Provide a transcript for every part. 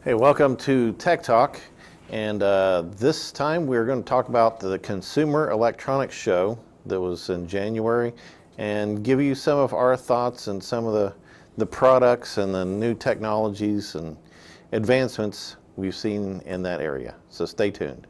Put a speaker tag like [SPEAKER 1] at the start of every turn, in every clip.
[SPEAKER 1] Hey, welcome to Tech Talk, and this time we're going to talk about the Consumer Electronics Show that was in January and give you some of our thoughts and some of the products and the new technologies and advancements we've seen in that area. So stay tuned.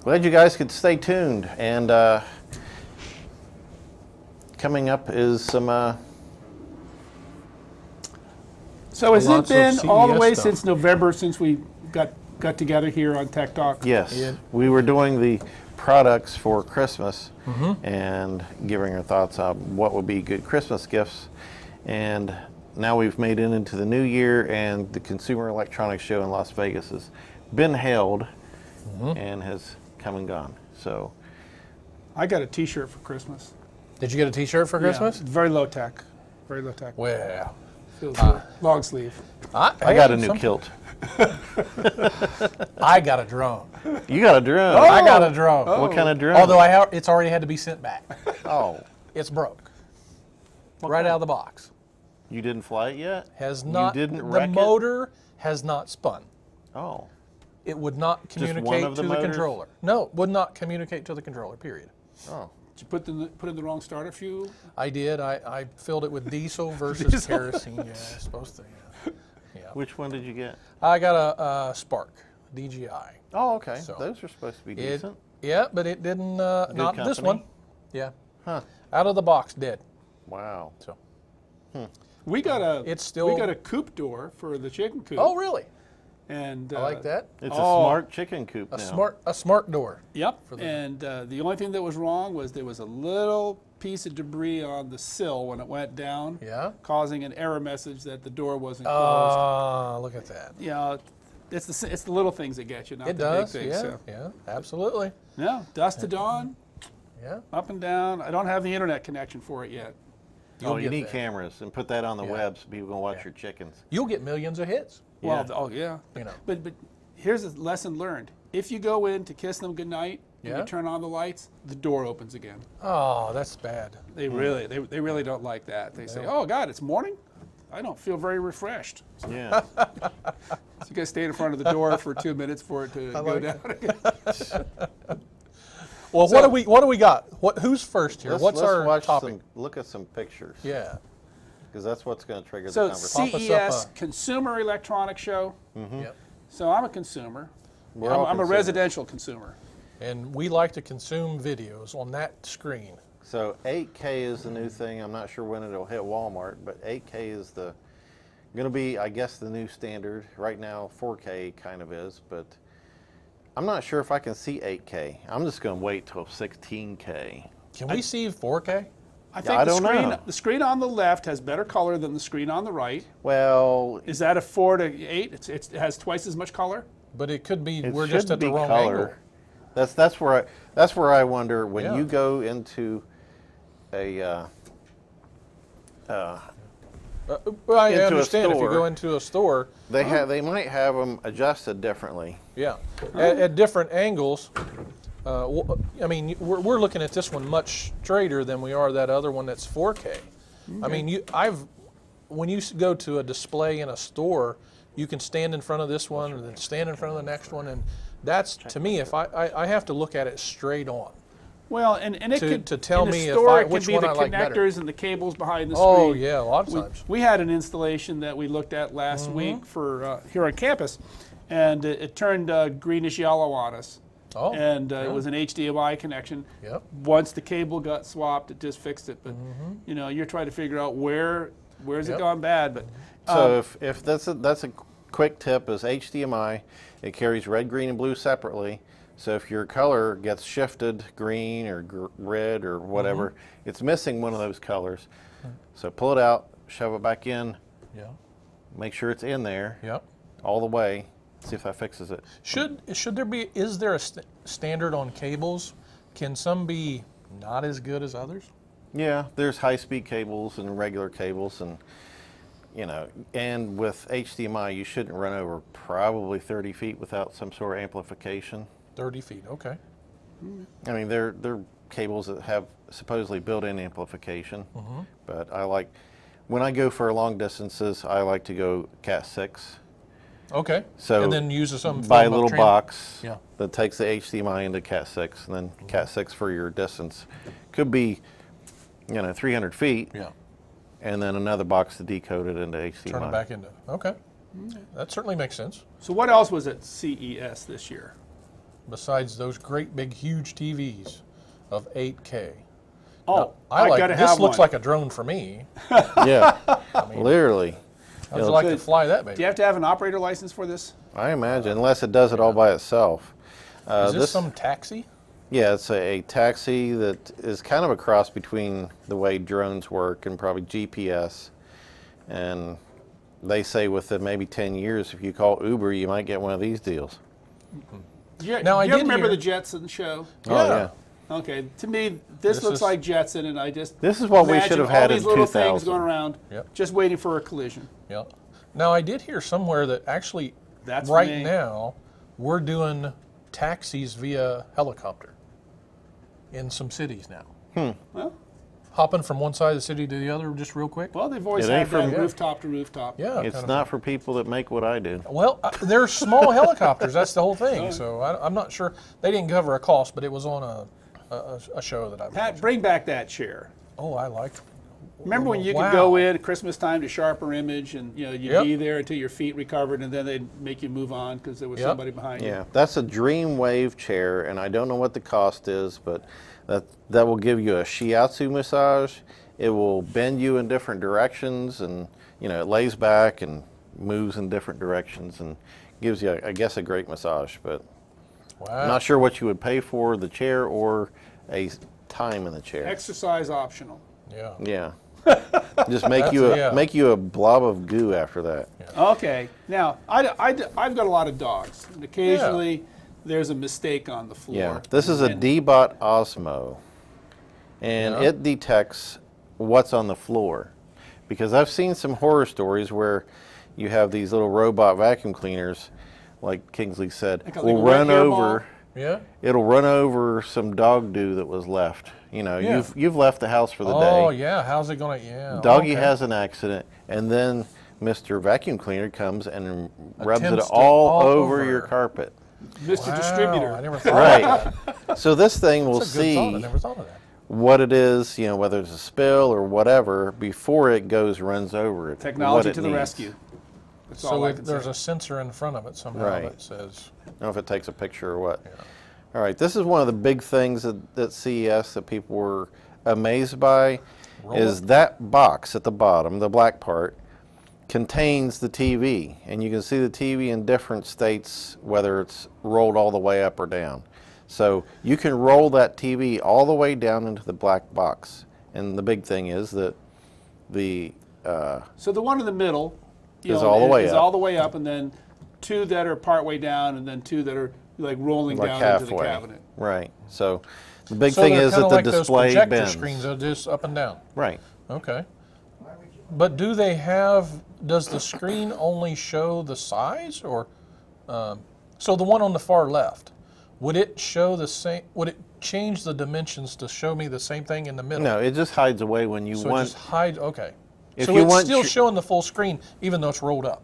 [SPEAKER 1] Glad you guys could stay tuned, and coming up is some
[SPEAKER 2] So has it
[SPEAKER 3] Lots of
[SPEAKER 2] been all the
[SPEAKER 3] CES
[SPEAKER 2] way
[SPEAKER 3] stuff.
[SPEAKER 2] since November since we got together here on Tech Talk?
[SPEAKER 1] yes,
[SPEAKER 3] Yeah.
[SPEAKER 1] we were doing the products for Christmas and giving our thoughts on what would be good Christmas gifts, and now we've made it into the new year, and the Consumer Electronics Show in Las Vegas has been held and has come and gone. So
[SPEAKER 2] I got a T-shirt for Christmas.
[SPEAKER 3] Did you get a T-shirt for Christmas?
[SPEAKER 2] Yeah, very low tech. Very low tech.
[SPEAKER 3] Well,
[SPEAKER 2] Feels good. Long sleeve.
[SPEAKER 1] I got a new kilt.
[SPEAKER 3] I got a drone.
[SPEAKER 1] You got a drone.
[SPEAKER 3] I got a drone.
[SPEAKER 1] What kind of drone?
[SPEAKER 3] Although it's already had to be sent back.
[SPEAKER 1] Oh,
[SPEAKER 3] It's broke. Right out of the box.
[SPEAKER 1] you didn't fly it yet?
[SPEAKER 3] Has not.
[SPEAKER 1] You didn't
[SPEAKER 3] the
[SPEAKER 1] wreck it?
[SPEAKER 3] motor has not spun.
[SPEAKER 1] Oh.
[SPEAKER 3] It would not
[SPEAKER 1] one
[SPEAKER 3] communicate
[SPEAKER 1] of the
[SPEAKER 3] to the
[SPEAKER 1] motors?
[SPEAKER 3] controller. No, would not communicate to the controller. Period.
[SPEAKER 1] Oh.
[SPEAKER 2] Did you put in the wrong starter fuel?
[SPEAKER 3] I did. I filled it with diesel versus kerosene. Yeah, supposed to. Yeah.
[SPEAKER 1] Which one did you get?
[SPEAKER 3] I got a Spark DGI.
[SPEAKER 1] Oh, okay.
[SPEAKER 3] So,
[SPEAKER 1] Those are supposed to be
[SPEAKER 3] It,
[SPEAKER 1] decent.
[SPEAKER 3] yeah, but it didn't. Not this
[SPEAKER 1] company?
[SPEAKER 3] one. Yeah.
[SPEAKER 1] Huh.
[SPEAKER 3] Out of the box, dead.
[SPEAKER 1] Wow.
[SPEAKER 3] So.
[SPEAKER 2] We got a
[SPEAKER 3] It's still-
[SPEAKER 2] we got a coop door for the chicken coop.
[SPEAKER 3] Oh, really?
[SPEAKER 2] And
[SPEAKER 3] I like that.
[SPEAKER 1] It's
[SPEAKER 2] Oh.
[SPEAKER 1] a smart chicken coop
[SPEAKER 3] A
[SPEAKER 1] now.
[SPEAKER 3] smart door.
[SPEAKER 2] Yep.
[SPEAKER 3] For the-
[SPEAKER 2] And the only thing that was wrong was there was a little piece of debris on the sill when it went down,
[SPEAKER 3] Yeah.
[SPEAKER 2] causing an error message that the door wasn't closed.
[SPEAKER 3] Ah, look at that.
[SPEAKER 2] You know, it's the little things that get you, not
[SPEAKER 3] It
[SPEAKER 2] the
[SPEAKER 3] does.
[SPEAKER 2] big things.
[SPEAKER 3] Yeah.
[SPEAKER 2] So.
[SPEAKER 3] Yeah. Absolutely.
[SPEAKER 2] No, dusk to dawn,
[SPEAKER 3] Yeah.
[SPEAKER 2] up and down. I don't have the internet connection for it yet.
[SPEAKER 1] Oh, you
[SPEAKER 3] get
[SPEAKER 1] need
[SPEAKER 3] that.
[SPEAKER 1] cameras and put that on the
[SPEAKER 3] Yeah.
[SPEAKER 1] web so people can watch your chickens.
[SPEAKER 3] You'll get millions of hits.
[SPEAKER 2] Well,
[SPEAKER 1] Yeah.
[SPEAKER 2] oh yeah.
[SPEAKER 3] You know.
[SPEAKER 2] But here's a lesson learned. If you go in to kiss them goodnight and
[SPEAKER 3] Yeah.
[SPEAKER 2] you turn on the lights, the door opens again.
[SPEAKER 3] Oh, that's bad.
[SPEAKER 2] They really don't like that. They say, "Oh God, it's morning. I don't feel very refreshed." So
[SPEAKER 1] Yeah.
[SPEAKER 2] you guys stay in front of the door for 2 minutes for it to go
[SPEAKER 3] like
[SPEAKER 2] down again.
[SPEAKER 3] Well,
[SPEAKER 2] So-
[SPEAKER 3] what do we got? Who's first here?
[SPEAKER 1] let's
[SPEAKER 3] What's our
[SPEAKER 1] watch
[SPEAKER 3] topic?
[SPEAKER 1] look at some pictures.
[SPEAKER 3] Yeah.
[SPEAKER 1] Because that's what's going to trigger the
[SPEAKER 2] So
[SPEAKER 1] conversation.
[SPEAKER 3] Pop us up
[SPEAKER 2] CES, Consumer Electronics Show.
[SPEAKER 3] Yep.
[SPEAKER 2] So I'm a consumer.
[SPEAKER 1] We're all
[SPEAKER 2] I'm a
[SPEAKER 1] consumers.
[SPEAKER 2] residential consumer.
[SPEAKER 3] And we like to consume videos on that screen.
[SPEAKER 1] So 8K is the new thing. I'm not sure when it'll hit Walmart, but 8K is going to be, I guess, the new standard. Right now, 4K kind of is, but I'm not sure if I can see 8K. I'm just going to wait till 16K.
[SPEAKER 3] Can we see 4K?
[SPEAKER 2] I think
[SPEAKER 1] I
[SPEAKER 2] the
[SPEAKER 1] don't
[SPEAKER 2] screen
[SPEAKER 1] know.
[SPEAKER 2] the screen on the left has better color than the screen on the right.
[SPEAKER 1] Well,
[SPEAKER 2] Is that a 4 to 8? It has twice as much color.
[SPEAKER 3] But it could be
[SPEAKER 1] it
[SPEAKER 3] we're
[SPEAKER 1] should
[SPEAKER 3] just at
[SPEAKER 1] be
[SPEAKER 3] the wrong
[SPEAKER 1] color.
[SPEAKER 3] angle.
[SPEAKER 1] That's where I wonder when
[SPEAKER 3] Yeah.
[SPEAKER 1] you go into a
[SPEAKER 3] Well, I
[SPEAKER 1] Into a
[SPEAKER 3] understand if you
[SPEAKER 1] store.
[SPEAKER 3] go into a store,
[SPEAKER 1] they might have them adjusted differently.
[SPEAKER 3] yeah, at different angles. I mean, we're looking at this one much straighter than we are that other one that's 4K. I mean, when you go to a display in a store, you can stand in front of this one and then stand in front of the next one, and that's to me. If I have to look at it straight on.
[SPEAKER 2] Well, and it
[SPEAKER 3] To-
[SPEAKER 2] could
[SPEAKER 3] to tell
[SPEAKER 2] in the
[SPEAKER 3] me if
[SPEAKER 2] store,
[SPEAKER 3] I-
[SPEAKER 2] it could
[SPEAKER 3] which
[SPEAKER 2] be
[SPEAKER 3] one
[SPEAKER 2] the
[SPEAKER 3] I like better.
[SPEAKER 2] connectors and the cables behind the
[SPEAKER 3] Oh
[SPEAKER 2] screen.
[SPEAKER 3] yeah, a lot of times.
[SPEAKER 2] We had an installation that we looked at last week for here on campus, and it turned greenish yellow on us.
[SPEAKER 3] Oh,
[SPEAKER 2] And
[SPEAKER 3] yeah.
[SPEAKER 2] it was an HDMI connection.
[SPEAKER 3] Yep.
[SPEAKER 2] Once the cable got swapped, it just fixed it. But you know, you're trying to figure out where's
[SPEAKER 3] Yep.
[SPEAKER 2] it gone bad. But
[SPEAKER 1] So if that's a quick tip is HDMI. It carries red, green, and blue separately. So if your color gets shifted, green or red or whatever, it's missing one of those colors. So pull it out, shove it back in,
[SPEAKER 3] Yeah.
[SPEAKER 1] make sure it's in there
[SPEAKER 3] Yep.
[SPEAKER 1] all the way. See if that fixes it.
[SPEAKER 3] Should there be? Is there a standard on cables? Can some be not as good as others?
[SPEAKER 1] Yeah, there's high-speed cables and regular cables, and and with HDMI, you shouldn't run over probably 30 feet without some sort of amplification.
[SPEAKER 3] 30 feet, okay.
[SPEAKER 1] I mean, they're cables that have supposedly built-in amplification, but when I go for long distances, I like to go Cat 6.
[SPEAKER 3] Okay.
[SPEAKER 1] So
[SPEAKER 3] and then use some
[SPEAKER 1] buy a little box
[SPEAKER 3] Yeah.
[SPEAKER 1] that takes the HDMI into Cat 6, and then Cat 6 for your distance. Could be, 300 feet.
[SPEAKER 3] Yeah.
[SPEAKER 1] And then another box to decode it into HDMI.
[SPEAKER 3] Turn it back into. Okay. That certainly makes sense.
[SPEAKER 2] So what else was at CES this year?
[SPEAKER 3] Besides those great big huge TVs of 8K.
[SPEAKER 2] Oh,
[SPEAKER 3] Now, I like
[SPEAKER 2] gotta
[SPEAKER 3] this.
[SPEAKER 2] have
[SPEAKER 3] Looks
[SPEAKER 2] one.
[SPEAKER 3] like a drone for me.
[SPEAKER 1] Yeah, literally.
[SPEAKER 3] I'd like to fly that baby.
[SPEAKER 2] Do you have to have an operator license for this?
[SPEAKER 1] I imagine, unless it does it all by itself.
[SPEAKER 3] Is this some taxi?
[SPEAKER 1] Yeah, it's a taxi that is kind of a cross between the way drones work and probably GPS. And they say within maybe 10 years, if you call Uber, you might get one of these deals.
[SPEAKER 2] Yeah.
[SPEAKER 3] Now, I
[SPEAKER 2] you
[SPEAKER 3] did
[SPEAKER 2] remember
[SPEAKER 3] hear-
[SPEAKER 2] the Jetson show?
[SPEAKER 1] Oh, yeah.
[SPEAKER 2] Okay, to me, this looks
[SPEAKER 3] is-
[SPEAKER 2] like Jetson, and I just
[SPEAKER 1] This is what we should have
[SPEAKER 2] imagine all
[SPEAKER 1] had in
[SPEAKER 2] these little things
[SPEAKER 1] 2000.
[SPEAKER 2] going around,
[SPEAKER 3] Yep.
[SPEAKER 2] just waiting for a collision.
[SPEAKER 3] Yeah. Now, I did hear somewhere that actually
[SPEAKER 2] That's
[SPEAKER 3] right
[SPEAKER 2] me.
[SPEAKER 3] now we're doing taxis via helicopter in some cities now.
[SPEAKER 2] Well,
[SPEAKER 3] Hopping from one side of the city to the other just real quick.
[SPEAKER 2] well, they've always
[SPEAKER 1] It ain't
[SPEAKER 2] had that
[SPEAKER 1] from-
[SPEAKER 2] rooftop to rooftop.
[SPEAKER 3] Yeah.
[SPEAKER 1] It's
[SPEAKER 3] kind of-
[SPEAKER 1] not for people that make what I do.
[SPEAKER 3] Well, they're small helicopters. That's the whole thing. So I'm not sure. They didn't cover a cost, but it was on a show that I was
[SPEAKER 2] Pat,
[SPEAKER 3] watching.
[SPEAKER 2] bring back that chair.
[SPEAKER 3] Oh, I like.
[SPEAKER 2] Remember when you
[SPEAKER 3] Wow.
[SPEAKER 2] could go in at Christmas time to Sharper Image, and you'd
[SPEAKER 3] Yep.
[SPEAKER 2] be there until your feet recovered, and then they'd make you move on because there was
[SPEAKER 3] Yep.
[SPEAKER 2] somebody behind you.
[SPEAKER 1] Yeah, that's a Dream Wave chair, and I don't know what the cost is, but that will give you a shiatsu massage. It will bend you in different directions, and it lays back and moves in different directions, and gives you, I guess, a great massage. But
[SPEAKER 3] Wow.
[SPEAKER 1] I'm not sure what you would pay for the chair or a time in the chair.
[SPEAKER 2] Exercise optional.
[SPEAKER 3] Yeah.
[SPEAKER 1] Yeah, just make you a blob of goo after that.
[SPEAKER 2] Okay, now I've got a lot of dogs, and occasionally there's a mistake on the floor.
[SPEAKER 1] Yeah, this is a
[SPEAKER 2] And-
[SPEAKER 1] D-Bot Osmo, and
[SPEAKER 3] Yeah.
[SPEAKER 1] it detects what's on the floor. Because I've seen some horror stories where you have these little robot vacuum cleaners, like Kingsley said,
[SPEAKER 2] Like a
[SPEAKER 1] will
[SPEAKER 2] wet
[SPEAKER 1] run
[SPEAKER 2] hairball?
[SPEAKER 1] over.
[SPEAKER 3] Yeah.
[SPEAKER 1] It'll run over some dog doo that was left.
[SPEAKER 3] Yeah.
[SPEAKER 1] You've left the house for the
[SPEAKER 3] Oh
[SPEAKER 1] day.
[SPEAKER 3] yeah. How's it gonna? Yeah.
[SPEAKER 1] Doggy
[SPEAKER 3] okay.
[SPEAKER 1] has an accident, and then Mr. Vacuum Cleaner comes and rubs it
[SPEAKER 3] Attempts to
[SPEAKER 1] all
[SPEAKER 3] all
[SPEAKER 1] over
[SPEAKER 3] over.
[SPEAKER 1] your carpet.
[SPEAKER 2] Mr.
[SPEAKER 3] Wow,
[SPEAKER 2] Distributor.
[SPEAKER 3] I never thought
[SPEAKER 1] Right.
[SPEAKER 3] of that.
[SPEAKER 1] So this thing will
[SPEAKER 3] That's a good thought. I
[SPEAKER 1] see
[SPEAKER 3] never thought of that.
[SPEAKER 1] what it is, whether it's a spill or whatever, before it runs over it.
[SPEAKER 2] Technology
[SPEAKER 1] what it
[SPEAKER 2] to the
[SPEAKER 1] needs.
[SPEAKER 2] rescue. That's
[SPEAKER 3] So
[SPEAKER 2] all I
[SPEAKER 3] if
[SPEAKER 2] can
[SPEAKER 3] there's
[SPEAKER 2] say.
[SPEAKER 3] a sensor in front of it somehow
[SPEAKER 1] Right.
[SPEAKER 3] that says.
[SPEAKER 1] I don't know if it takes a picture or what. All right, this is one of the big things at CES that people were amazed by, is that box at the bottom, the black part, contains the TV. And you can see the TV in different states, whether it's rolled all the way up or down. So you can roll that TV all the way down into the black box. And the big thing is that the
[SPEAKER 2] So the one in the middle
[SPEAKER 1] Is all the way
[SPEAKER 2] is
[SPEAKER 1] up.
[SPEAKER 2] all the way up, and then two that are part way down, and then two that are like rolling
[SPEAKER 1] like
[SPEAKER 2] down
[SPEAKER 1] halfway,
[SPEAKER 2] into the cabinet.
[SPEAKER 1] right? So the big
[SPEAKER 3] So
[SPEAKER 1] thing
[SPEAKER 3] they're
[SPEAKER 1] is
[SPEAKER 3] kinda
[SPEAKER 1] that the
[SPEAKER 3] like those
[SPEAKER 1] display
[SPEAKER 3] projector
[SPEAKER 1] bends.
[SPEAKER 3] screens are just up and down.
[SPEAKER 1] Right.
[SPEAKER 3] Okay. But do they have? Does the screen only show the size, or so the one on the far left? Would it show the same? Would it change the dimensions to show me the same thing in the middle?
[SPEAKER 1] No, it just hides away when you
[SPEAKER 3] So it
[SPEAKER 1] want.
[SPEAKER 3] just hide. Okay.
[SPEAKER 1] If
[SPEAKER 3] So
[SPEAKER 1] you
[SPEAKER 3] it's
[SPEAKER 1] want
[SPEAKER 3] still
[SPEAKER 1] your-
[SPEAKER 3] showing the full screen, even though it's rolled up.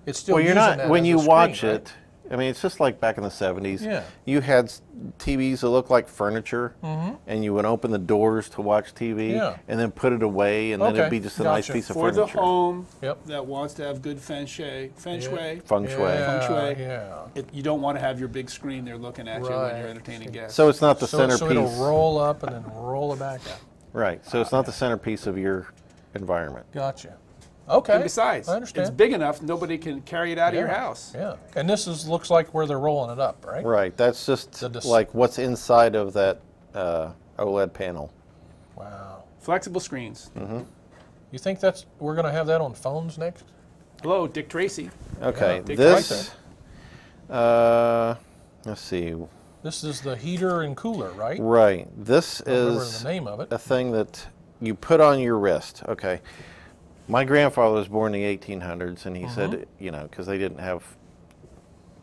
[SPEAKER 3] It's still.
[SPEAKER 1] Well, you're
[SPEAKER 3] using
[SPEAKER 1] not
[SPEAKER 3] that
[SPEAKER 1] when
[SPEAKER 3] as
[SPEAKER 1] you
[SPEAKER 3] a screen,
[SPEAKER 1] watch
[SPEAKER 3] right?
[SPEAKER 1] it. I mean, it's just like back in the 70s.
[SPEAKER 3] Yeah.
[SPEAKER 1] You had TVs that looked like furniture, and you would open the doors to watch TV,
[SPEAKER 3] Mm-hmm. Yeah.
[SPEAKER 1] and then put it away, and then
[SPEAKER 3] Okay,
[SPEAKER 1] it'd be just a nice
[SPEAKER 3] gotcha.
[SPEAKER 1] piece of
[SPEAKER 2] For
[SPEAKER 1] furniture.
[SPEAKER 2] the home
[SPEAKER 3] Yep.
[SPEAKER 2] that wants to have good feng shui,
[SPEAKER 1] Feng shui.
[SPEAKER 3] Yeah,
[SPEAKER 2] feng shui.
[SPEAKER 3] Yeah.
[SPEAKER 2] You don't want to have your big screen there looking at you when
[SPEAKER 3] Right.
[SPEAKER 2] you're entertaining guests.
[SPEAKER 1] So it's not the
[SPEAKER 3] So
[SPEAKER 1] centerpiece.
[SPEAKER 3] it'll roll up and then roll it back out.
[SPEAKER 1] Right. So it's not the centerpiece of your environment.
[SPEAKER 3] Gotcha. Okay.
[SPEAKER 2] and besides,
[SPEAKER 3] I understand.
[SPEAKER 2] it's big enough nobody can carry it out of your house.
[SPEAKER 3] Yeah. And this looks like where they're rolling it up, right?
[SPEAKER 1] Right. That's just
[SPEAKER 3] The dis-
[SPEAKER 1] like what's inside of that OLED panel.
[SPEAKER 3] Wow.
[SPEAKER 2] Flexible screens.
[SPEAKER 3] You think we're going to have that on phones next?
[SPEAKER 2] Hello, Dick Tracy.
[SPEAKER 1] Okay.
[SPEAKER 2] Dick
[SPEAKER 1] This
[SPEAKER 2] Tracy.
[SPEAKER 1] Let's see.
[SPEAKER 3] This is the heater and cooler, right?
[SPEAKER 1] Right. This
[SPEAKER 3] I don't remember
[SPEAKER 1] is
[SPEAKER 3] the name of it.
[SPEAKER 1] a thing that you put on your wrist. Okay. My grandfather was born in the 1800s, and he said, you know, because they didn't have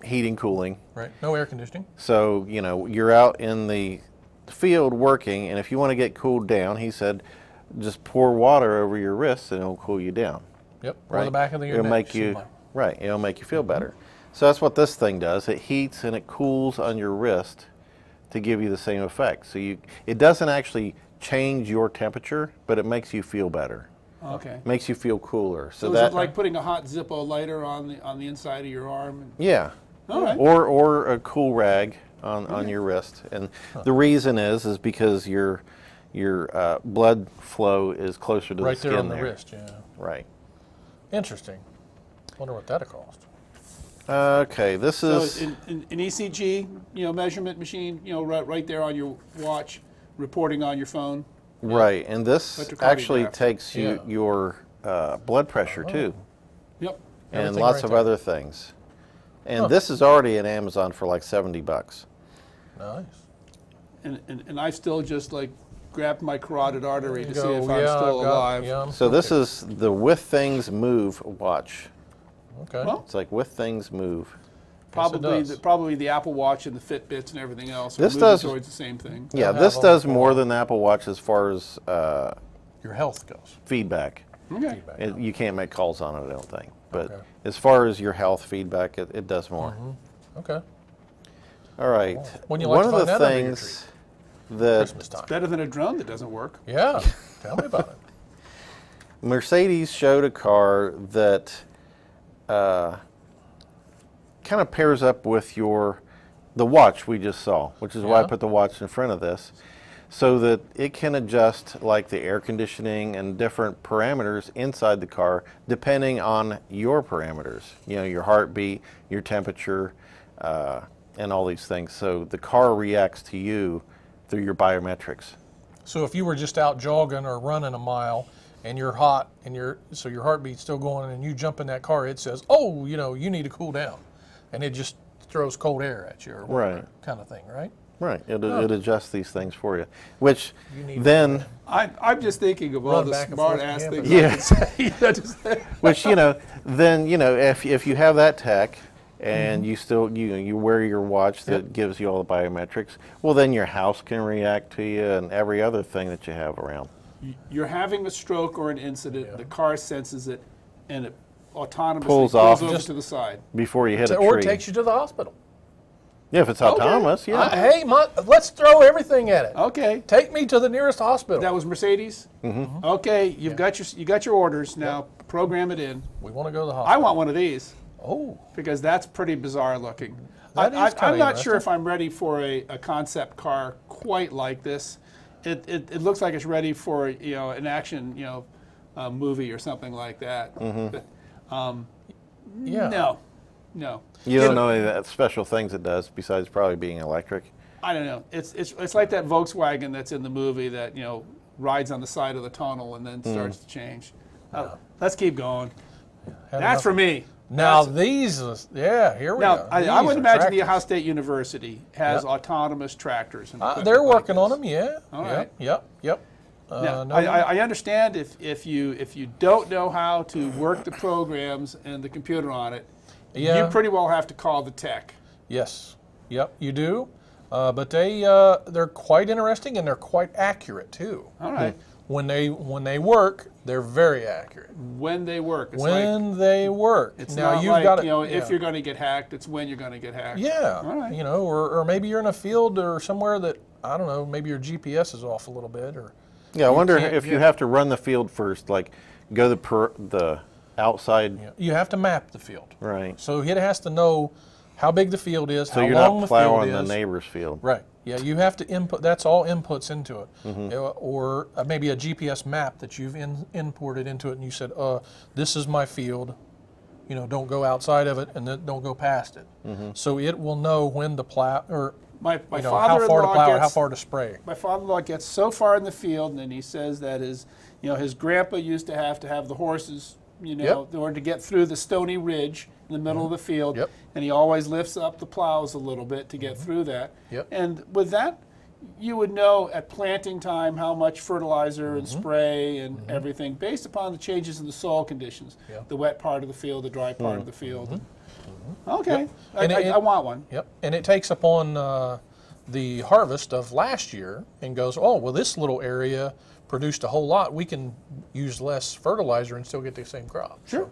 [SPEAKER 1] heating, cooling.
[SPEAKER 3] Right. No air conditioning.
[SPEAKER 1] So, you know, you're out in the field working, and if you want to get cooled down, he said, just pour water over your wrists, and it'll cool you down.
[SPEAKER 3] Yep.
[SPEAKER 1] Right.
[SPEAKER 3] Or the back of the
[SPEAKER 1] It'll
[SPEAKER 3] neck.
[SPEAKER 1] make you right. It'll make you feel better. So that's what this thing does. It heats and it cools on your wrist to give you the same effect. So it doesn't actually change your temperature, but it makes you feel better.
[SPEAKER 2] Okay.
[SPEAKER 1] Makes you feel cooler.
[SPEAKER 2] So is it like putting a hot Zippo lighter on the inside of your arm?
[SPEAKER 1] Yeah.
[SPEAKER 2] All right.
[SPEAKER 1] Or a cool rag on your wrist. And the reason is because your blood flow is closer to
[SPEAKER 3] right
[SPEAKER 1] the skin
[SPEAKER 3] there on the
[SPEAKER 1] there.
[SPEAKER 3] wrist. Yeah.
[SPEAKER 1] Right.
[SPEAKER 3] Interesting. Wonder what that'll cost.
[SPEAKER 1] Okay, this
[SPEAKER 2] So
[SPEAKER 1] is
[SPEAKER 2] an ECG, you know, measurement machine, you know, right there on your watch, reporting on your phone.
[SPEAKER 1] right, and this actually
[SPEAKER 2] Electrocardiograph.
[SPEAKER 1] takes
[SPEAKER 3] Yeah.
[SPEAKER 1] your blood pressure too,
[SPEAKER 2] Yep.
[SPEAKER 1] and
[SPEAKER 3] Everything
[SPEAKER 1] lots
[SPEAKER 3] right
[SPEAKER 1] of
[SPEAKER 3] there.
[SPEAKER 1] other things. And this is already at Amazon for like $70.
[SPEAKER 3] Nice.
[SPEAKER 2] And I still just like grabbed my carotid artery to see
[SPEAKER 3] Go,
[SPEAKER 2] if I'm
[SPEAKER 3] yeah,
[SPEAKER 2] still
[SPEAKER 3] I've got-
[SPEAKER 2] alive.
[SPEAKER 3] yeah, I'm
[SPEAKER 1] So this
[SPEAKER 3] okay.
[SPEAKER 1] is the With Things Move watch.
[SPEAKER 3] Okay.
[SPEAKER 2] Well,
[SPEAKER 1] It's like With Things Move.
[SPEAKER 3] does.
[SPEAKER 2] Probably the Apple Watch and the Fitbits and everything else.
[SPEAKER 1] This
[SPEAKER 2] are moving
[SPEAKER 1] does-
[SPEAKER 2] towards the same thing.
[SPEAKER 1] Yeah,
[SPEAKER 3] have
[SPEAKER 1] this
[SPEAKER 3] them
[SPEAKER 1] does
[SPEAKER 3] for-
[SPEAKER 1] more than the Apple Watch as far as
[SPEAKER 3] Your health goes.
[SPEAKER 1] feedback.
[SPEAKER 2] Okay.
[SPEAKER 3] Feedback.
[SPEAKER 1] You can't make calls on it, I don't think. But
[SPEAKER 3] Okay.
[SPEAKER 1] as far as your health feedback, it does more.
[SPEAKER 3] Okay.
[SPEAKER 1] All right.
[SPEAKER 3] When you like
[SPEAKER 1] One
[SPEAKER 3] to
[SPEAKER 1] of the
[SPEAKER 3] find that under your
[SPEAKER 1] things that
[SPEAKER 3] Christmas time.
[SPEAKER 2] Better than a drone that doesn't work.
[SPEAKER 3] Yeah. Tell me about it.
[SPEAKER 1] Mercedes showed a car that kind of pairs up with the watch we just saw, which is why I
[SPEAKER 3] Yeah.
[SPEAKER 1] put the watch in front of this, so that it can adjust like the air conditioning and different parameters inside the car depending on your parameters. You know, your heartbeat, your temperature, and all these things. So the car reacts to you through your biometrics.
[SPEAKER 3] So if you were just out jogging or running a mile and you're hot and so your heartbeat's still going and you jump in that car, it says, oh, you know, you need to cool down. And it just throws cold air at you or whatever
[SPEAKER 1] Right.
[SPEAKER 3] kind of thing, right?
[SPEAKER 1] Right, it adjusts these things for you, which
[SPEAKER 3] You need
[SPEAKER 1] then,
[SPEAKER 2] I'm just thinking of all
[SPEAKER 3] Run
[SPEAKER 2] the
[SPEAKER 3] back and
[SPEAKER 2] smart
[SPEAKER 3] forth
[SPEAKER 2] ass
[SPEAKER 3] again,
[SPEAKER 2] things
[SPEAKER 1] but-
[SPEAKER 2] I could say.
[SPEAKER 1] which then if you have that tech and you still you wear your watch that gives you all the biometrics, well then your house can react to you and every other thing that you have around.
[SPEAKER 2] You're having a stroke or an incident, the car senses it, and it autonomously
[SPEAKER 1] Pulls off
[SPEAKER 2] over
[SPEAKER 1] just-
[SPEAKER 2] to the side.
[SPEAKER 1] Before you hit a
[SPEAKER 3] Or
[SPEAKER 1] tree.
[SPEAKER 3] it takes you to the hospital.
[SPEAKER 1] Yeah, if it's autonomous, yeah.
[SPEAKER 3] Hey, let's throw everything at it.
[SPEAKER 2] Okay.
[SPEAKER 3] Take me to the nearest hospital.
[SPEAKER 2] That was Mercedes? Mm-hmm. Okay, you got your orders now. Program it in.
[SPEAKER 3] We want to go to the
[SPEAKER 2] I
[SPEAKER 3] hospital.
[SPEAKER 2] want one of these
[SPEAKER 3] Oh,
[SPEAKER 2] because that's pretty bizarre looking.
[SPEAKER 3] That is kinda
[SPEAKER 2] I'm not sure
[SPEAKER 3] interesting.
[SPEAKER 2] if I'm ready for a concept car quite like this. It looks like it's ready for an action movie or something like that. But,
[SPEAKER 3] yeah.
[SPEAKER 2] no.
[SPEAKER 1] You don't know any of the special things it does besides probably being electric.
[SPEAKER 2] I don't know. It's like that Volkswagen that's in the movie that rides on the side of the tunnel and then starts to change. Let's keep going.
[SPEAKER 3] Had
[SPEAKER 2] That's
[SPEAKER 3] enough.
[SPEAKER 2] for me.
[SPEAKER 3] Now
[SPEAKER 2] That's-
[SPEAKER 3] these, here we
[SPEAKER 2] Now,
[SPEAKER 3] go.
[SPEAKER 2] I would
[SPEAKER 3] These are
[SPEAKER 2] imagine the
[SPEAKER 3] tractors.
[SPEAKER 2] Ohio State University has
[SPEAKER 3] Yep.
[SPEAKER 2] autonomous tractors. And equipment
[SPEAKER 3] They're
[SPEAKER 2] like
[SPEAKER 3] working on
[SPEAKER 2] this.
[SPEAKER 3] them, yeah.
[SPEAKER 2] All
[SPEAKER 3] Yep,
[SPEAKER 2] right.
[SPEAKER 3] Yep.
[SPEAKER 2] Now,
[SPEAKER 3] No,
[SPEAKER 2] I understand if you don't know how to work the programs and the computer on it,
[SPEAKER 3] Yeah.
[SPEAKER 2] you pretty well have to call the tech.
[SPEAKER 3] Yes. Yep, you do. But they're quite interesting and they're quite accurate too.
[SPEAKER 2] All right.
[SPEAKER 3] When they work, they're very accurate.
[SPEAKER 2] When they work, it's
[SPEAKER 3] When they work.
[SPEAKER 2] it's
[SPEAKER 3] now
[SPEAKER 2] not
[SPEAKER 3] you've
[SPEAKER 2] like
[SPEAKER 3] got to,
[SPEAKER 2] if you're going to get hacked, it's when you're going to get hacked.
[SPEAKER 3] Yeah.
[SPEAKER 2] All right.
[SPEAKER 3] Or maybe you're in a field or somewhere that I don't know. Maybe your GPS is off a little bit, or
[SPEAKER 1] Yeah, I wonder
[SPEAKER 3] can't
[SPEAKER 1] if you
[SPEAKER 3] get-
[SPEAKER 1] have to run the field first, like go the outside,
[SPEAKER 3] you have to map the field.
[SPEAKER 1] right?
[SPEAKER 3] So it has to know how big the field is,
[SPEAKER 1] So
[SPEAKER 3] how
[SPEAKER 1] you're
[SPEAKER 3] long
[SPEAKER 1] not
[SPEAKER 3] the
[SPEAKER 1] plowing
[SPEAKER 3] field
[SPEAKER 1] the
[SPEAKER 3] is.
[SPEAKER 1] neighbor's field.
[SPEAKER 3] Right. Yeah, you have to input. That's all inputs into it,
[SPEAKER 1] Mm-hmm.
[SPEAKER 3] Or maybe a GPS map that you've imported into it, and you said, "This is my field. Don't go outside of it, and then don't go past it."
[SPEAKER 1] Mm-hmm.
[SPEAKER 3] So it will know when to plow, or
[SPEAKER 2] My
[SPEAKER 3] how far to
[SPEAKER 2] father-in-law
[SPEAKER 3] plow, or how
[SPEAKER 2] gets
[SPEAKER 3] far to spray.
[SPEAKER 2] my father-in-law gets so far in the field, and then he says that his grandpa used to have the horses,
[SPEAKER 3] Yep.
[SPEAKER 2] in order to get through the stony ridge. in the middle of the field,
[SPEAKER 3] Yep.
[SPEAKER 2] and he always lifts up the plows a little bit to get through that.
[SPEAKER 3] Yep.
[SPEAKER 2] And with that, you would know at planting time how much fertilizer and spray and everything based upon the changes in the soil conditions,
[SPEAKER 3] Yep.
[SPEAKER 2] the wet part of the field, the dry part of the field. Okay,
[SPEAKER 3] Yep.
[SPEAKER 2] I,
[SPEAKER 3] And
[SPEAKER 2] I want one.
[SPEAKER 3] Yep. And it takes upon the harvest of last year and goes, oh, well, this little area produced a whole lot. We can use less fertilizer and still get the same crop.
[SPEAKER 2] Sure.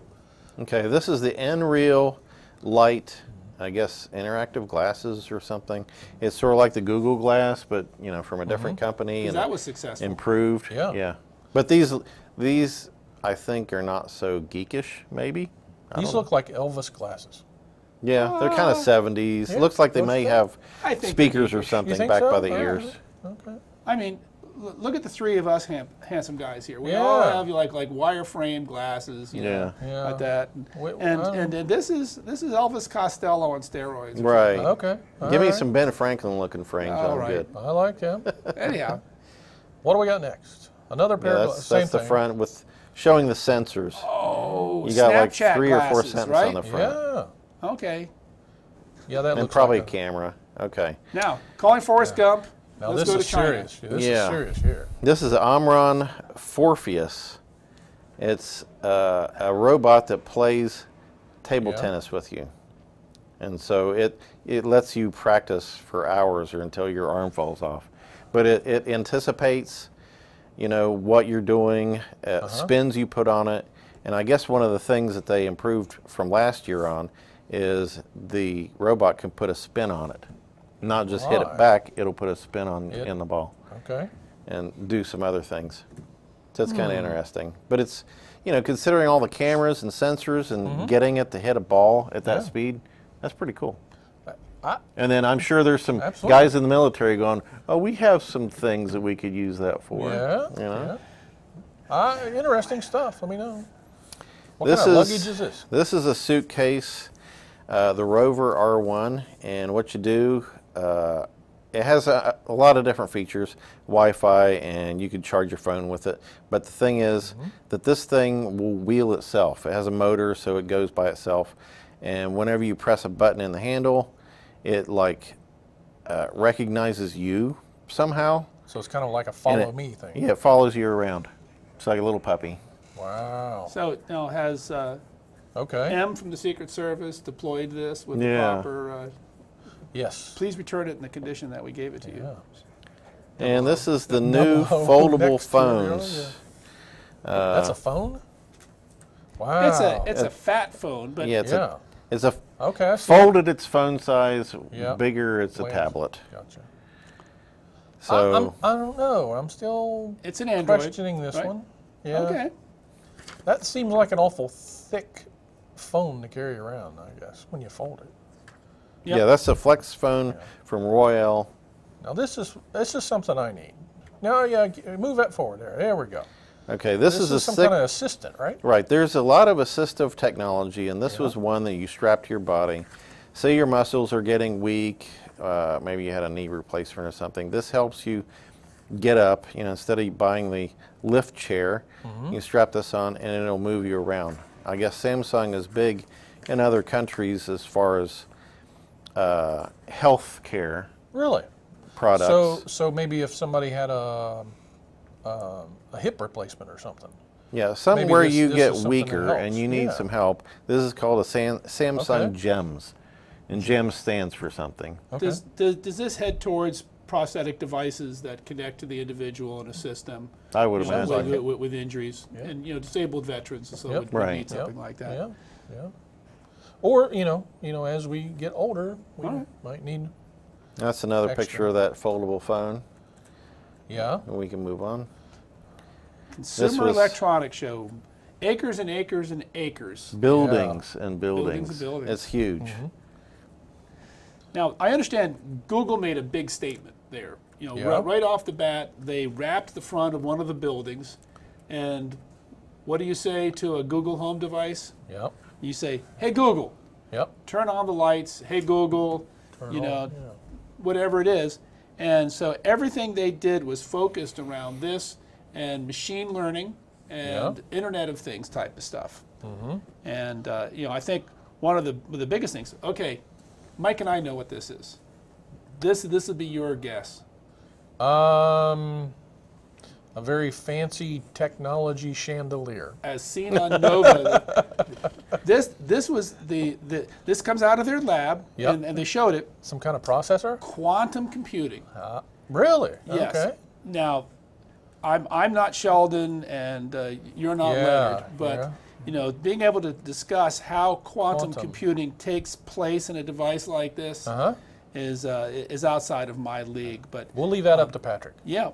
[SPEAKER 1] Okay, this is the Nreal Light, I guess, interactive glasses or something. It's sort of like the Google Glass, but you know, from a different company and
[SPEAKER 2] That was successful.
[SPEAKER 1] improved.
[SPEAKER 3] Yeah.
[SPEAKER 1] Yeah. But these I think are not so geekish. Maybe.
[SPEAKER 3] These look like Elvis glasses.
[SPEAKER 1] Yeah, they're kind of 70s.
[SPEAKER 3] yeah,
[SPEAKER 1] Looks like they
[SPEAKER 3] looks
[SPEAKER 1] may
[SPEAKER 3] good.
[SPEAKER 1] have
[SPEAKER 2] I think
[SPEAKER 1] speakers
[SPEAKER 2] they're
[SPEAKER 1] or
[SPEAKER 2] geekish.
[SPEAKER 1] something
[SPEAKER 3] You think
[SPEAKER 1] back
[SPEAKER 3] so?
[SPEAKER 1] by the
[SPEAKER 3] All right.
[SPEAKER 1] ears.
[SPEAKER 3] Okay.
[SPEAKER 2] I mean, look at the three of us handsome guys here. We all
[SPEAKER 3] Yeah.
[SPEAKER 2] have like wireframe glasses, you know,
[SPEAKER 3] Yeah.
[SPEAKER 2] like that.
[SPEAKER 3] Wait,
[SPEAKER 2] And this is Elvis Costello on steroids. or
[SPEAKER 1] Right.
[SPEAKER 3] Okay. All
[SPEAKER 1] Give me
[SPEAKER 3] right.
[SPEAKER 1] some Ben Franklin looking frames.
[SPEAKER 2] All
[SPEAKER 1] I'm
[SPEAKER 2] right.
[SPEAKER 1] good.
[SPEAKER 3] I like them.
[SPEAKER 2] something. Anyhow,
[SPEAKER 3] What do we got next? Another pair
[SPEAKER 1] Yeah,
[SPEAKER 3] of
[SPEAKER 1] that's,
[SPEAKER 3] same
[SPEAKER 1] that's the
[SPEAKER 3] thing.
[SPEAKER 1] front with showing the sensors.
[SPEAKER 2] oh,
[SPEAKER 1] You got like
[SPEAKER 2] Snapchat
[SPEAKER 1] 3 or 4
[SPEAKER 2] glasses,
[SPEAKER 1] sensors
[SPEAKER 2] right?
[SPEAKER 1] on the front.
[SPEAKER 3] Yeah.
[SPEAKER 2] Okay.
[SPEAKER 3] Yeah, that
[SPEAKER 1] And
[SPEAKER 3] looks
[SPEAKER 1] probably
[SPEAKER 3] like
[SPEAKER 1] a camera. Okay.
[SPEAKER 2] Now, calling Forrest Gump.
[SPEAKER 3] Now
[SPEAKER 2] Let's
[SPEAKER 3] this
[SPEAKER 2] go
[SPEAKER 3] is
[SPEAKER 2] to China.
[SPEAKER 3] serious. This
[SPEAKER 1] Yeah.
[SPEAKER 3] is serious here.
[SPEAKER 1] This is the Omron Morpheus. It's a robot that plays table
[SPEAKER 3] Yeah.
[SPEAKER 1] tennis with you. And so it lets you practice for hours or until your arm falls off. But it anticipates, you know, what you're doing, spins you put on it. And I guess one of the things that they improved from last year on is the robot can put a spin on it. Not just hit it
[SPEAKER 3] Right.
[SPEAKER 1] back, it'll put a spin on
[SPEAKER 3] It-
[SPEAKER 1] in the ball
[SPEAKER 3] Okay.
[SPEAKER 1] and do some other things. So it's kind of interesting. But it's, you know, considering all the cameras and sensors and getting it to hit a ball at that
[SPEAKER 3] Yeah.
[SPEAKER 1] speed, that's pretty cool.
[SPEAKER 3] I-
[SPEAKER 1] And then I'm sure there's some
[SPEAKER 3] Absolutely.
[SPEAKER 1] guys in the military going, oh, we have some things that we could use that for.
[SPEAKER 3] Yeah.
[SPEAKER 1] You know?
[SPEAKER 3] Yeah. Interesting stuff. Let me know. What
[SPEAKER 1] This
[SPEAKER 3] kind of
[SPEAKER 1] is
[SPEAKER 3] luggage is this?
[SPEAKER 1] This is a suitcase, the Rover R1, and what you do, it has a lot of different features, Wi-Fi, and you can charge your phone with it. But the thing is that this thing will wheel itself. It has a motor, so it goes by itself. And whenever you press a button in the handle, it like recognizes you somehow.
[SPEAKER 3] So it's kind of like a
[SPEAKER 1] and
[SPEAKER 3] follow me thing.
[SPEAKER 1] Yeah, it follows you around. It's like a little puppy.
[SPEAKER 3] Wow.
[SPEAKER 2] So it now has
[SPEAKER 3] Okay.
[SPEAKER 2] M from the Secret Service deployed this with the
[SPEAKER 1] Yeah.
[SPEAKER 2] proper.
[SPEAKER 3] Yes.
[SPEAKER 2] Please return it in the condition that we gave it to you.
[SPEAKER 3] Yeah.
[SPEAKER 1] And this is the new
[SPEAKER 3] Double O
[SPEAKER 1] foldable
[SPEAKER 3] next to it, yeah,
[SPEAKER 1] phones.
[SPEAKER 3] That's a phone? Wow.
[SPEAKER 2] It's a fat phone, but
[SPEAKER 1] Yeah,
[SPEAKER 3] Yeah.
[SPEAKER 1] it's a
[SPEAKER 3] Okay. I see.
[SPEAKER 1] folded its phone size,
[SPEAKER 3] Yeah.
[SPEAKER 1] bigger it's a
[SPEAKER 3] Wait.
[SPEAKER 1] tablet.
[SPEAKER 3] Gotcha.
[SPEAKER 1] So
[SPEAKER 3] I don't know. I'm still
[SPEAKER 2] it's an Android.
[SPEAKER 3] questioning this
[SPEAKER 2] right?
[SPEAKER 3] one. Yeah.
[SPEAKER 2] Okay.
[SPEAKER 3] That seems like an awful thick phone to carry around, I guess, when you fold it.
[SPEAKER 2] Yep.
[SPEAKER 1] yeah, that's a Flex phone from Royale.
[SPEAKER 3] Now this is something I need. No, yeah, move that forward there. There we go.
[SPEAKER 1] Okay, this is a
[SPEAKER 3] some
[SPEAKER 1] six,
[SPEAKER 3] kind of assistant, right?
[SPEAKER 1] right. There's a lot of assistive technology, and this was one that you strap to your body. Say your muscles are getting weak, maybe you had a knee replacement or something. This helps you get up. You know, instead of buying the lift chair, you strap this on, and it'll move you around. I guess Samsung is big in other countries as far as health care
[SPEAKER 3] Really?
[SPEAKER 1] products.
[SPEAKER 3] So maybe if somebody had a hip replacement or something.
[SPEAKER 1] Yeah, somewhere
[SPEAKER 3] this-
[SPEAKER 1] you
[SPEAKER 3] this
[SPEAKER 1] get
[SPEAKER 3] is something that
[SPEAKER 1] weaker and
[SPEAKER 3] helps,
[SPEAKER 1] you need
[SPEAKER 3] yeah.
[SPEAKER 1] some help. This is called a Samsung
[SPEAKER 3] Okay.
[SPEAKER 1] GEMS, and GEMS stands for something.
[SPEAKER 3] Okay.
[SPEAKER 2] Does this head towards prosthetic devices that connect to the individual and assist them
[SPEAKER 1] I would
[SPEAKER 2] you know,
[SPEAKER 1] imagine.
[SPEAKER 2] with injuries
[SPEAKER 3] Yeah.
[SPEAKER 2] and disabled veterans and so
[SPEAKER 3] Yep.
[SPEAKER 2] would
[SPEAKER 1] Right.
[SPEAKER 2] need something like that.
[SPEAKER 3] Yeah, yeah. Or as we get older, we
[SPEAKER 2] All right.
[SPEAKER 3] might need.
[SPEAKER 1] That's another
[SPEAKER 3] Extra.
[SPEAKER 1] picture of that foldable phone,
[SPEAKER 3] Yeah.
[SPEAKER 1] and we can move on.
[SPEAKER 2] Consumer
[SPEAKER 1] was-
[SPEAKER 2] Electronics Show, acres and acres and acres.
[SPEAKER 1] Buildings and buildings.
[SPEAKER 2] Buildings and buildings.
[SPEAKER 1] It's huge.
[SPEAKER 2] Now, I understand Google made a big statement there. You know,
[SPEAKER 3] Yeah.
[SPEAKER 2] right off the bat, they wrapped the front of one of the buildings, and what do you say to a Google Home device?
[SPEAKER 3] Yep.
[SPEAKER 2] You say, "Hey Google,
[SPEAKER 3] Yep.
[SPEAKER 2] turn on the lights." Hey Google,
[SPEAKER 3] Turn
[SPEAKER 2] you
[SPEAKER 3] it
[SPEAKER 2] know,
[SPEAKER 3] on, yeah.
[SPEAKER 2] whatever it is. And so everything they did was focused around this and machine learning and Internet of Things type of stuff. And I think one of the biggest things. Okay, Mike and I know what this is. This would be your guess.
[SPEAKER 3] A very fancy technology chandelier.
[SPEAKER 2] As seen on Nova, this was this comes out of their lab,
[SPEAKER 3] Yep.
[SPEAKER 2] and they showed it.
[SPEAKER 3] Some kind of processor?
[SPEAKER 2] Quantum computing.
[SPEAKER 3] Really?
[SPEAKER 2] Yes.
[SPEAKER 3] Okay.
[SPEAKER 2] Now, I'm not Sheldon, and you're not Leonard, but being able to discuss how quantum computing takes place in a device like this is outside of my league. But
[SPEAKER 3] we'll leave that up to Patrick.
[SPEAKER 2] Yeah.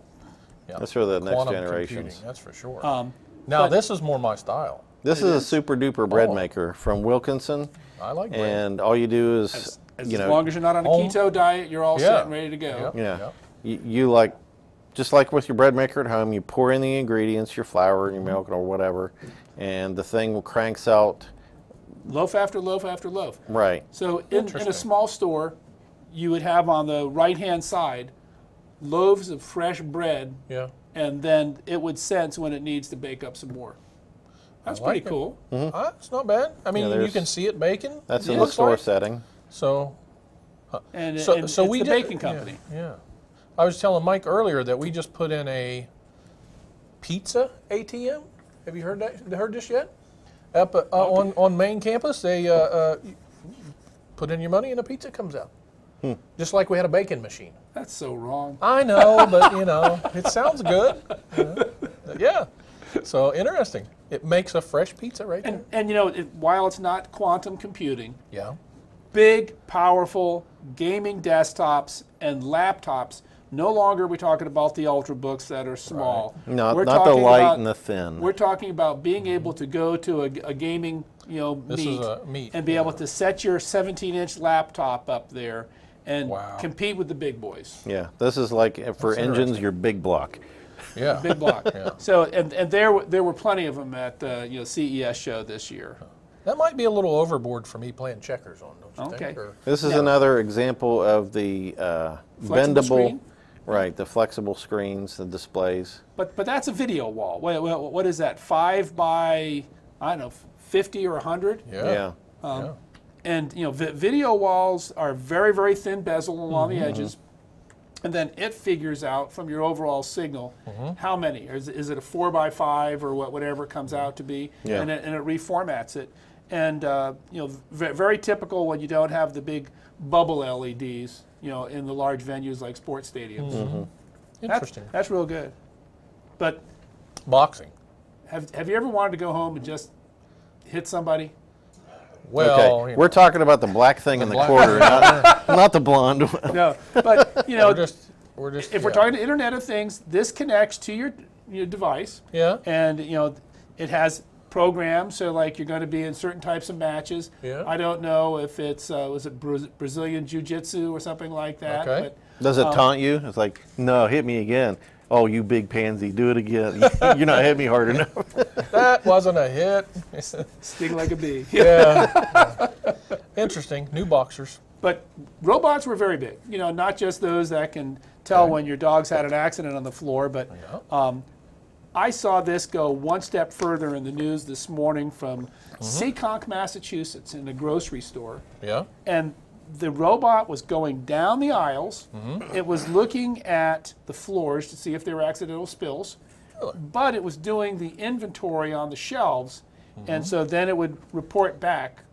[SPEAKER 3] Yeah.
[SPEAKER 1] That's for the next
[SPEAKER 3] Quantum
[SPEAKER 1] generations.
[SPEAKER 3] computing, that's for sure.
[SPEAKER 2] but
[SPEAKER 3] Now, this is more my style.
[SPEAKER 1] This is a super duper bread maker from Wilkinson.
[SPEAKER 3] I like bread.
[SPEAKER 1] And all you do is,
[SPEAKER 2] as long as you're not on a keto diet, you're all set and ready to go.
[SPEAKER 1] Yeah. You like, just like with your bread maker at home, you pour in the ingredients, your flour, your milk, or whatever, and the thing cranks out
[SPEAKER 2] loaf after loaf after loaf.
[SPEAKER 1] Right.
[SPEAKER 2] So in a small store, you would have on the right-hand side loaves of fresh bread, and then it would sense when it needs to bake up some more. That's pretty cool.
[SPEAKER 3] It's not bad. I mean, you can see it baking.
[SPEAKER 1] That's in the store setting.
[SPEAKER 3] So,
[SPEAKER 2] so it's the baking company.
[SPEAKER 3] Yeah. I was telling Mike earlier that we just put in a pizza ATM. Have you heard this yet? Up on main campus, they put in your money and a pizza comes out. Just like we had a baking machine.
[SPEAKER 2] That's so wrong.
[SPEAKER 3] I know, but it sounds good. Yeah. So interesting. It makes a fresh pizza right there.
[SPEAKER 2] And while it's not quantum computing, big, powerful gaming desktops and laptops. No longer are we talking about the Ultrabooks that are small.
[SPEAKER 1] Right. No, not the light and the thin.
[SPEAKER 2] We're talking about being able to go to a gaming meet and be able to set your 17-inch laptop up there and compete with the big boys.
[SPEAKER 1] Yeah, this is like for engines, your big block.
[SPEAKER 3] Yeah,
[SPEAKER 2] big block. So and there were plenty of them at CES show this year.
[SPEAKER 3] That might be a little overboard for me playing checkers on, don't you think? Or,
[SPEAKER 1] this is another example of the bendable
[SPEAKER 2] screen?
[SPEAKER 1] Right, the flexible screens, the displays.
[SPEAKER 2] But that's a video wall. What is that? 5 by, I don't know, 50 or 100?
[SPEAKER 1] Yeah.
[SPEAKER 2] And video walls are very, very thin bezel along the edges, and then it figures out from your overall signal how many. Is it a 4 by 5 or whatever it comes out to be?
[SPEAKER 1] Yeah.
[SPEAKER 2] And it reformats it. And very typical when you don't have the big bubble LEDs. In the large venues like sports stadiums.
[SPEAKER 3] Interesting.
[SPEAKER 2] That's real good. But
[SPEAKER 3] boxing.
[SPEAKER 2] Have you ever wanted to go home and just hit somebody?
[SPEAKER 3] Well,
[SPEAKER 1] okay. We're talking about the black thing in the corner, not the blonde one.
[SPEAKER 2] No, but
[SPEAKER 3] we're just
[SPEAKER 2] if we're talking to Internet of Things, this connects to your device.
[SPEAKER 3] Yeah.
[SPEAKER 2] And it has programs, so like you're going to be in certain types of matches.
[SPEAKER 3] Yeah.
[SPEAKER 2] I don't know if it's was it Brazilian Jiu-Jitsu or something like that.
[SPEAKER 3] Okay.
[SPEAKER 2] But,
[SPEAKER 1] does it taunt you? It's like, no, hit me again. Oh, you big pansy, do it again. You're not hitting me hard enough.
[SPEAKER 3] That wasn't a hit.
[SPEAKER 2] Sting like a bee.
[SPEAKER 3] Yeah. Interesting. New boxers.
[SPEAKER 2] But robots were very big. Not just those that can tell when your dog's had an accident on the floor, but I saw this go one step further in the news this morning from Seekonk, Massachusetts, in a grocery store.
[SPEAKER 3] Yeah.
[SPEAKER 2] And the robot was going down the aisles. It was looking at the floors to see if there were accidental spills.
[SPEAKER 3] Really?
[SPEAKER 2] But it was doing the inventory on the shelves. And so then it would report back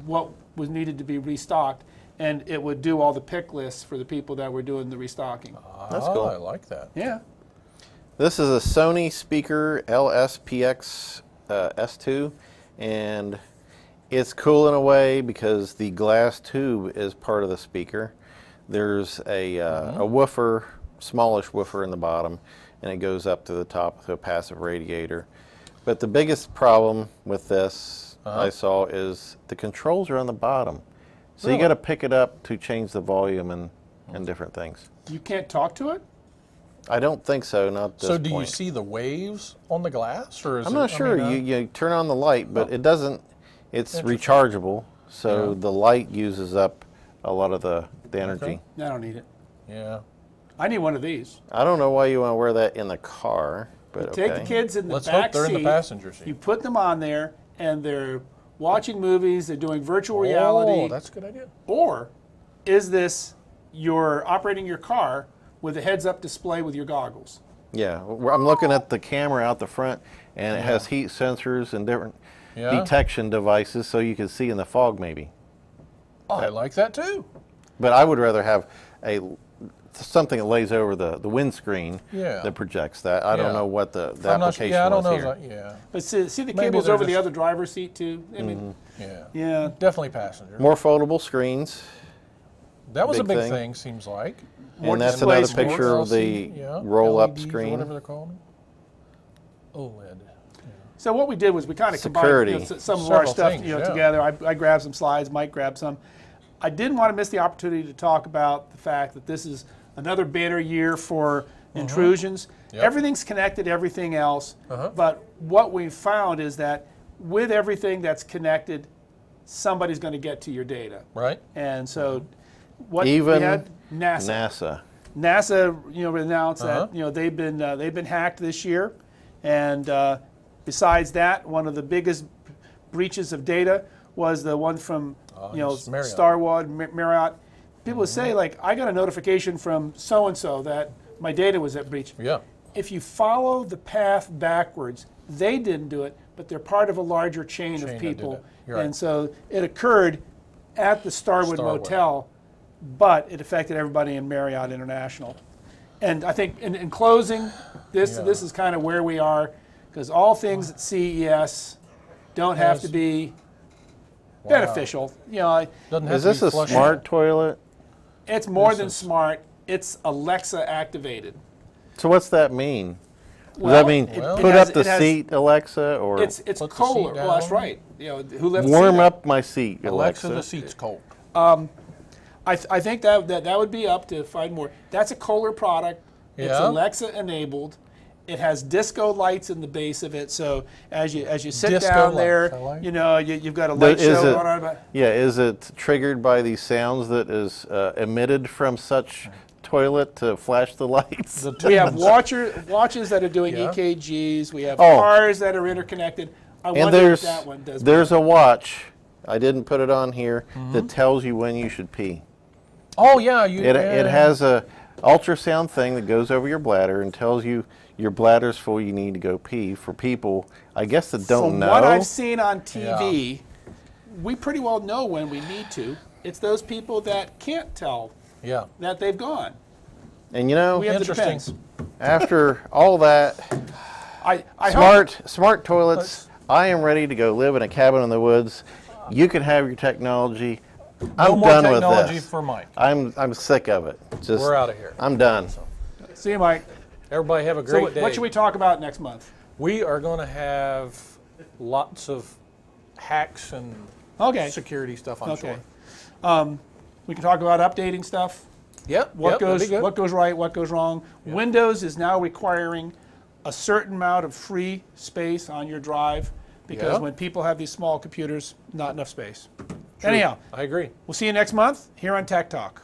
[SPEAKER 2] what was needed to be restocked. And it would do all the pick lists for the people that were doing the restocking.
[SPEAKER 1] That's cool.
[SPEAKER 3] I like that.
[SPEAKER 2] Yeah.
[SPEAKER 1] This is a Sony speaker LSPX S2, and it's cool in a way because the glass tube is part of the speaker. There's a woofer, smallish woofer in the bottom, and it goes up to the top to a passive radiator. But the biggest problem with this I saw is the controls are on the bottom. So you got to pick it up to change the volume and different things.
[SPEAKER 2] You can't talk to it?
[SPEAKER 1] I don't think so, not at this
[SPEAKER 3] So do
[SPEAKER 1] point.
[SPEAKER 3] you see the waves on the glass? Or is
[SPEAKER 1] I'm not sure. You turn on the light, but it doesn't, it's rechargeable, so the light uses up a lot of the energy.
[SPEAKER 2] I don't need it.
[SPEAKER 3] Yeah.
[SPEAKER 2] I need one of these.
[SPEAKER 1] I don't know why you want to wear that in the car, but
[SPEAKER 2] Take the kids in the
[SPEAKER 3] Let's
[SPEAKER 2] back
[SPEAKER 3] hope they're
[SPEAKER 2] seat.
[SPEAKER 3] in the passenger seat.
[SPEAKER 2] You put them on there, and they're watching movies, they're doing virtual reality.
[SPEAKER 3] Oh, that's a good idea.
[SPEAKER 2] Or is this you're operating your car with a heads-up display with your goggles?
[SPEAKER 1] Yeah, I'm looking at the camera out the front, and it has heat sensors and different detection devices, so you can see in the fog maybe.
[SPEAKER 3] Oh, I like that too.
[SPEAKER 1] But I would rather have something that lays over the windscreen that projects that. I don't know what the application
[SPEAKER 3] I don't
[SPEAKER 1] was
[SPEAKER 3] know.
[SPEAKER 1] here.
[SPEAKER 2] But see the cables over the other driver's seat too? I mean, yeah.
[SPEAKER 3] Definitely passenger.
[SPEAKER 1] More foldable screens.
[SPEAKER 3] That was a big thing, seems like.
[SPEAKER 1] And that's another
[SPEAKER 2] displays,
[SPEAKER 1] picture of the roll-up
[SPEAKER 3] LEDs,
[SPEAKER 1] screen.
[SPEAKER 3] whatever they're called. OLED.
[SPEAKER 2] So what we did was we kind of combined some of our stuff together. I grabbed some slides, Mike grabbed some. I didn't want to miss the opportunity to talk about the fact that this is another banner year for intrusions. Everything's connected, everything else. But what we found is that with everything that's connected, somebody's going to get to your data.
[SPEAKER 3] Right.
[SPEAKER 2] And so what
[SPEAKER 1] Even
[SPEAKER 2] we had, NASA announced that they've been hacked this year, and besides that, one of the biggest breaches of data was the one from Starwood, Marriott. People would say, like, I got a notification from so-and-so that my data was at breach.
[SPEAKER 3] Yeah.
[SPEAKER 2] If you follow the path backwards, they didn't do it, but they're part of a larger chain of people.
[SPEAKER 3] Right.
[SPEAKER 2] And so it occurred at the Starwood Motel, but it affected everybody in Marriott International. And I think in closing, this is kind of where we are, because all things at CES don't have to be beneficial.
[SPEAKER 1] Is this a smart toilet?
[SPEAKER 2] It's more than smart. It's Alexa activated.
[SPEAKER 1] So what's that mean? Does that mean put up the seat, Alexa, or
[SPEAKER 2] it's Kohler? Well, that's right. Who left
[SPEAKER 1] warm up my seat, Alexa?
[SPEAKER 3] The seat's cold.
[SPEAKER 2] I think that would be up to find more. That's a Kohler product. It's Alexa enabled. It has disco lights in the base of it, so as you sit down there, you've got a light show going on.
[SPEAKER 1] Yeah, is it triggered by these sounds that is emitted from such toilet to flash the lights?
[SPEAKER 2] We have watches that are doing EKGs. We have cars that are interconnected. I wonder if that one does.
[SPEAKER 1] There's a watch. I didn't put it on here that tells you when you should pee.
[SPEAKER 3] Oh yeah,
[SPEAKER 1] it has a ultrasound thing that goes over your bladder and tells you your bladder's full, you need to go pee. For people, I guess, that don't know.
[SPEAKER 2] From what I've seen on TV, we pretty well know when we need to. It's those people that can't tell that they've gone.
[SPEAKER 1] And we have
[SPEAKER 3] interesting.
[SPEAKER 1] After all that, smart toilets, I am ready to go live in a cabin in the woods. You can have your technology. I'm done with this.
[SPEAKER 3] No more technology for Mike.
[SPEAKER 1] I'm sick of it.
[SPEAKER 3] We're out of here.
[SPEAKER 1] I'm done.
[SPEAKER 2] See you, Mike.
[SPEAKER 3] Everybody have a great day.
[SPEAKER 2] What should we talk about next month?
[SPEAKER 3] We are going to have lots of hacks and security stuff, I'm sure.
[SPEAKER 2] We can talk about updating stuff.
[SPEAKER 3] Yep.
[SPEAKER 2] What goes right, what goes wrong. Yep. Windows is now requiring a certain amount of free space on your drive because when people have these small computers, not enough space.
[SPEAKER 3] True.
[SPEAKER 2] Anyhow,
[SPEAKER 3] I agree.
[SPEAKER 2] We'll see you next month here on Tech Talk.